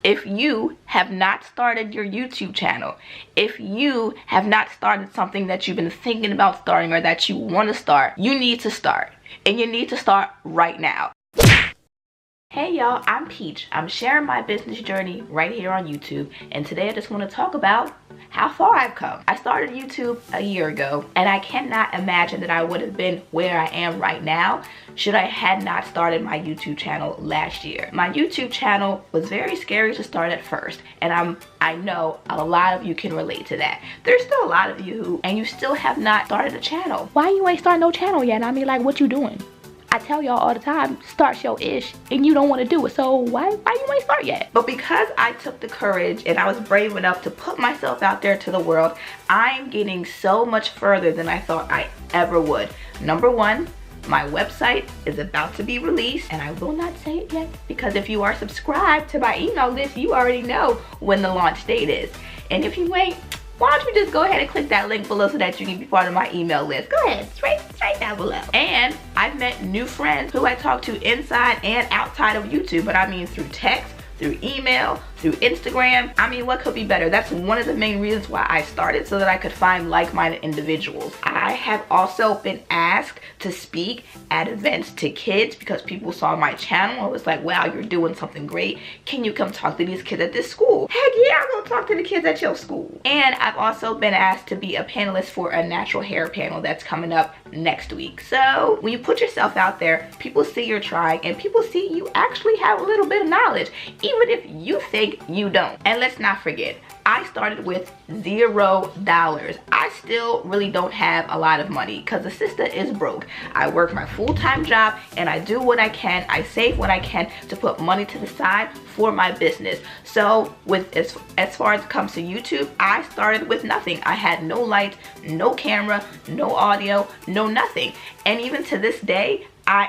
If you have not started your YouTube channel, if you have not started something that you've been thinking about starting or that you want to start, you need to start. And you need to start right now. Hey y'all, I'm Peach. I'm sharing my business journey right here on YouTube, and today I just want to talk about how far I've come. I started YouTube a year ago, and I cannot imagine that I would have been where I am right now should I had not started my YouTube channel last year. My YouTube channel was very scary to start at first, and I know a lot of you can relate to that. There's still a lot of you and you still have not started a channel. Why you ain't starting no channel yet? I mean, like, what you doing? I tell y'all all the time, start your ish, and you don't want to do it, so why you ain't start yet? But because I took the courage and I was brave enough to put myself out there to the world, I'm getting so much further than I thought I ever would. Number one, my website is about to be released, and I will not say it yet because if you are subscribed to my email list, you already know when the launch date is. And if you ain't, why don't you just go ahead and click that link below so that you can be part of my email list. Go ahead, straight down below. And I've met new friends who I talk to inside and outside of YouTube, but I mean through text, through email, through Instagram. I mean, what could be better? That's one of the main reasons why I started, so that I could find like-minded individuals. I have also been asked to speak at events to kids because people saw my channel and was like, wow, you're doing something great. Can you come talk to these kids at this school? Heck yeah, I'm gonna talk to the kids at your school. And I've also been asked to be a panelist for a natural hair panel that's coming up next week. So when you put yourself out there, people see you're trying and people see you actually have a little bit of knowledge, even if you think you don't. And let's not forget, I started with $0. I still really don't have a lot of money because the sister is broke. I work my full-time job and I do what I can. I save what I can to put money to the side for my business. So with as far as it comes to YouTube, I started with nothing. I had no lights, no camera, no audio, no nothing. And even to this day,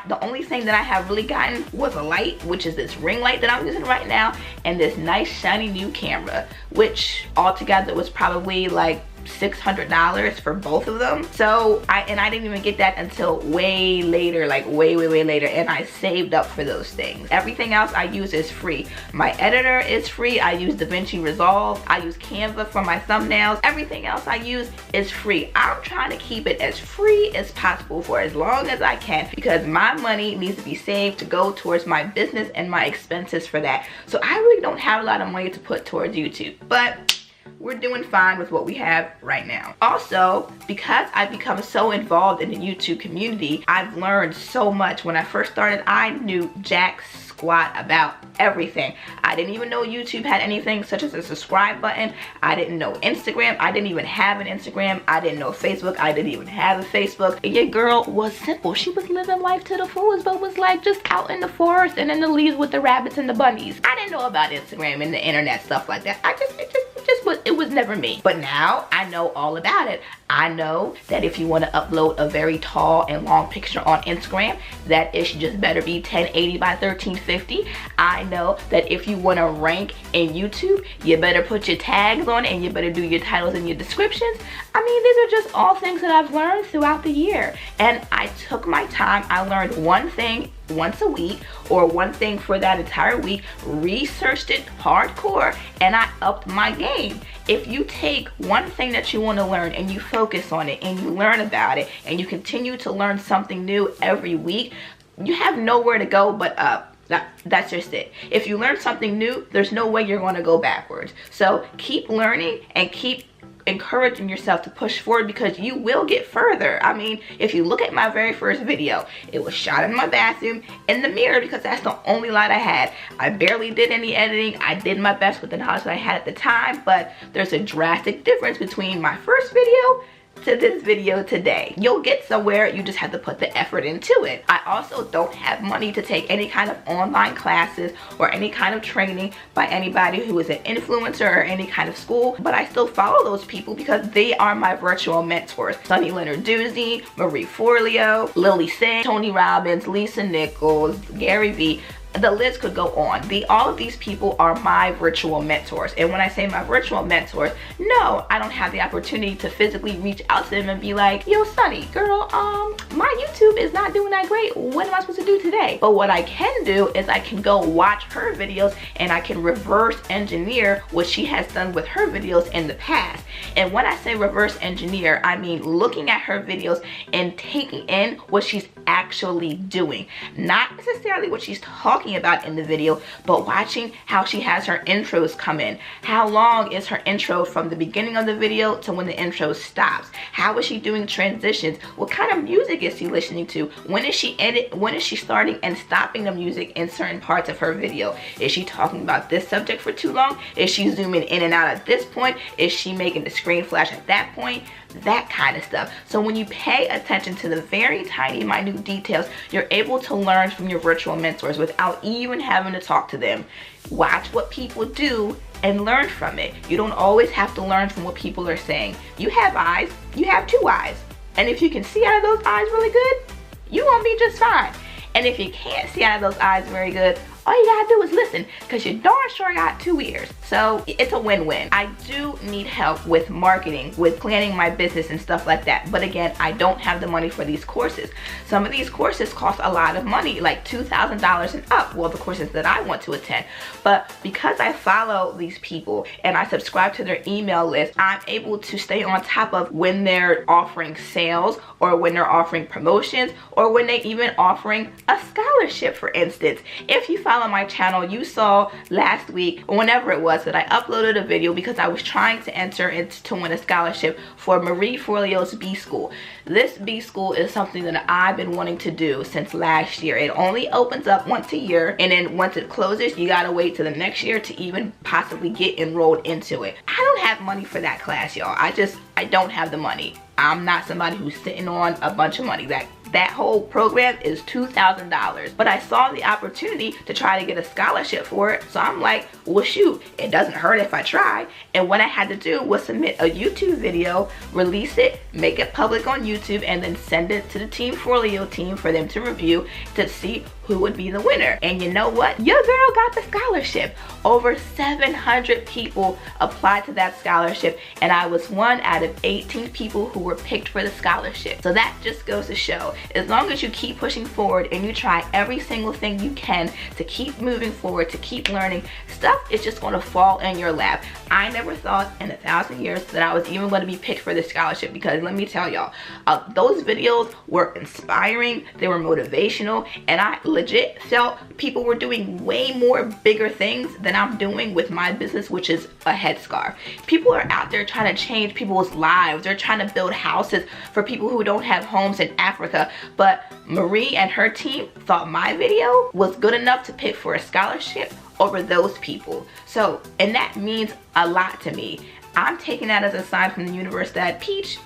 the only thing that I have really gotten was a light, which is this ring light that I'm using right now, and this nice shiny new camera, which altogether was probably like $600 for both of them. So I didn't even get that until way later, like way later, and I saved up for those things. Everything else I use is free. My editor is free. I use DaVinci Resolve. I use Canva for my thumbnails. Everything else I use is free. I'm trying to keep it as free as possible for as long as I can because my money needs to be saved to go towards my business and my expenses for that. So I really don't have a lot of money to put towards YouTube, but we're doing fine with what we have right now. Also, because I've become so involved in the YouTube community, I've learned so much. When I first started, I knew jack squat about everything. I didn't even know YouTube had anything such as a subscribe button. I didn't know Instagram. I didn't even have an Instagram. I didn't know Facebook. I didn't even have a Facebook. And your girl was simple. She was living life to the fullest, but was like just out in the forest and in the leaves with the rabbits and the bunnies. I didn't know about Instagram and the internet, stuff like that. It was never me. But now I know all about it. I know that if you want to upload a very tall and long picture on Instagram, that it should just better be 1080 by 1350. I know that if you want to rank in YouTube, you better put your tags on it and you better do your titles and your descriptions. I mean, these are just all things that I've learned throughout the year. And I took my time. I learned one thing once a week, or one thing for that entire week, researched it hardcore, and I upped my game. If you take one thing that you want to learn and you focus on it and you learn about it and you continue to learn something new every week, you have nowhere to go but up. That's just it. If you learn something new, there's no way you're going to go backwards. So keep learning and keep encouraging yourself to push forward because you will get further. I mean, if you look at my very first video, it was shot in my bathroom in the mirror because that's the only light I had. I barely did any editing. I did my best with the knowledge that I had at the time, but there's a drastic difference between my first video to this video today. You'll get somewhere, you just have to put the effort into it. I also don't have money to take any kind of online classes or any kind of training by anybody who is an influencer or any kind of school, but I still follow those people because they are my virtual mentors. Sunny Leonard-Doozy, Marie Forleo, Lily Singh, Tony Robbins, Lisa Nichols, Gary Vee. the list could go on. All of these people are my virtual mentors. And when I say my virtual mentors, no, I don't have the opportunity to physically reach out to them and be like, yo, Sunny, girl, my YouTube is not doing that great. What am I supposed to do today? But what I can do is I can go watch her videos and I can reverse engineer what she has done with her videos in the past. And when I say reverse engineer, I mean looking at her videos and taking in what she's actually doing. Not necessarily what she's talking about in the video, but watching how she has her intros come in. How long is her intro from the beginning of the video to when the intro stops? How is she doing transitions? What kind of music is she listening to? When is she starting and stopping the music in certain parts of her video? Is she talking about this subject for too long? Is she zooming in and out at this point? Is she making the screen flash at that point? That kind of stuff. So when you pay attention to the very tiny minute details, you're able to learn from your virtual mentors without even having to talk to them. Watch what people do and learn from it. You don't always have to learn from what people are saying. You have eyes, you have two eyes. And if you can see out of those eyes really good, you won't be just fine. And if you can't see out of those eyes very good, all you gotta do is listen, because you darn sure got two ears. So it's a win-win. I do need help with marketing, with planning my business and stuff like that. But again, I don't have the money for these courses. Some of these courses cost a lot of money, like $2,000 and up. Well, the courses that I want to attend. But because I follow these people and I subscribe to their email list, I'm able to stay on top of when they're offering sales, or when they're offering promotions, or when they even offering a scholarship, for instance. If you follow my channel, you saw last week, or whenever it was, that I uploaded a video because I was trying to enter to win a scholarship for Marie Forleo's B School. This B School is something that I've been wanting to do since last year. It only opens up once a year, and then once it closes, you gotta wait till the next year to even possibly get enrolled into it. I don't have money for that class, y'all. I don't have the money. I'm not somebody who's sitting on a bunch of money. That whole program is $2,000. But I saw the opportunity to try to get a scholarship for it. So I'm like, well, shoot, it doesn't hurt if I try. And what I had to do was submit a YouTube video, release it, make it public on YouTube, and then send it to the Team Forleo team for them to review to see who would be the winner. And you know what? Your girl got the scholarship. Over 700 people applied to that scholarship, and I was one out of 18 people who were picked for the scholarship. So that just goes to show, as long as you keep pushing forward and you try every single thing you can to keep moving forward, to keep learning, stuff is just going to fall in your lap. I never thought in 1,000 years that I was even going to be picked for this scholarship, because let me tell y'all, those videos were inspiring, they were motivational, and I legit felt people were doing way more bigger things than I'm doing with my business, which is a headscarf. People are out there trying to change people's lives. They're trying to build houses for people who don't have homes in Africa. But Marie and her team thought my video was good enough to pick for a scholarship over those people. So, and that means a lot to me. I'm taking that as a sign from the universe that, Peach,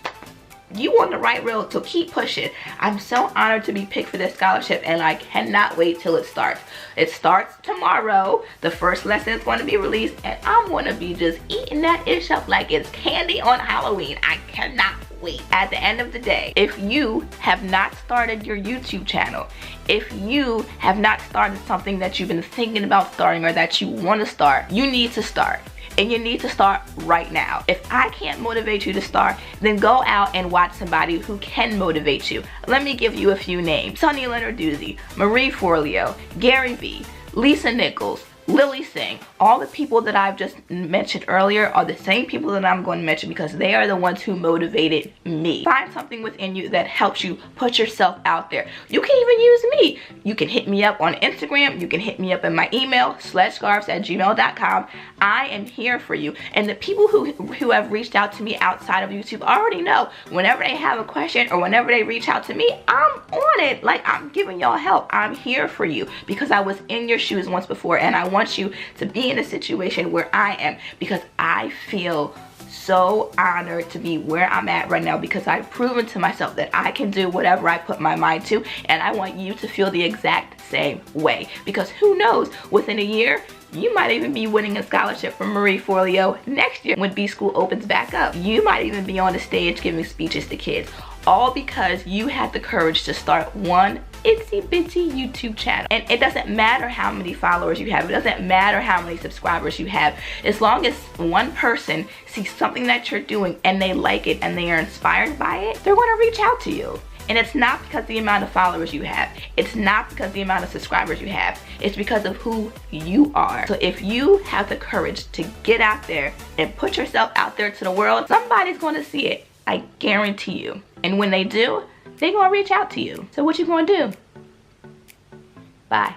you on the right road, so keep pushing. I'm so honored to be picked for this scholarship, and I cannot wait till it starts. It starts tomorrow. The first lesson is going to be released, and I'm going to be just eating that ish up like it's candy on Halloween. I cannot wait. At the end of the day, if you have not started your YouTube channel, if you have not started something that you've been thinking about starting or that you want to start, you need to start. And you need to start right now. If I can't motivate you to start, then go out and watch somebody who can motivate you. Let me give you a few names. Sunny Lenarduzzi, Marie Forleo, Gary Vee, Lisa Nichols, Lily Singh. All the people that I've just mentioned earlier are the same people that I'm going to mention, because they are the ones who motivated me. Find something within you that helps you put yourself out there. You can even use me. You can hit me up on Instagram. You can hit me up in my email, sledgescarves@gmail.com. I am here for you. And the people who have reached out to me outside of YouTube already know whenever they have a question or whenever they reach out to me, I'm on it. Like, I'm giving y'all help. I'm here for you because I was in your shoes once before, and I want you to be in a situation where I am, because I feel so honored to be where I'm at right now, because I've proven to myself that I can do whatever I put my mind to, and I want you to feel the exact same way, because who knows, within a year you might even be winning a scholarship from Marie Forleo next year when B School opens back up. You might even be on the stage giving speeches to kids, all because you had the courage to start one itsy bitty YouTube channel. And it doesn't matter how many followers you have. It doesn't matter how many subscribers you have. As long as one person sees something that you're doing and they like it and they are inspired by it, they're going to reach out to you. And it's not because of the amount of followers you have. It's not because of the amount of subscribers you have. It's because of who you are. So if you have the courage to get out there and put yourself out there to the world, somebody's going to see it. I guarantee you. And when they do, they're going to reach out to you. So what you going to do? Bye.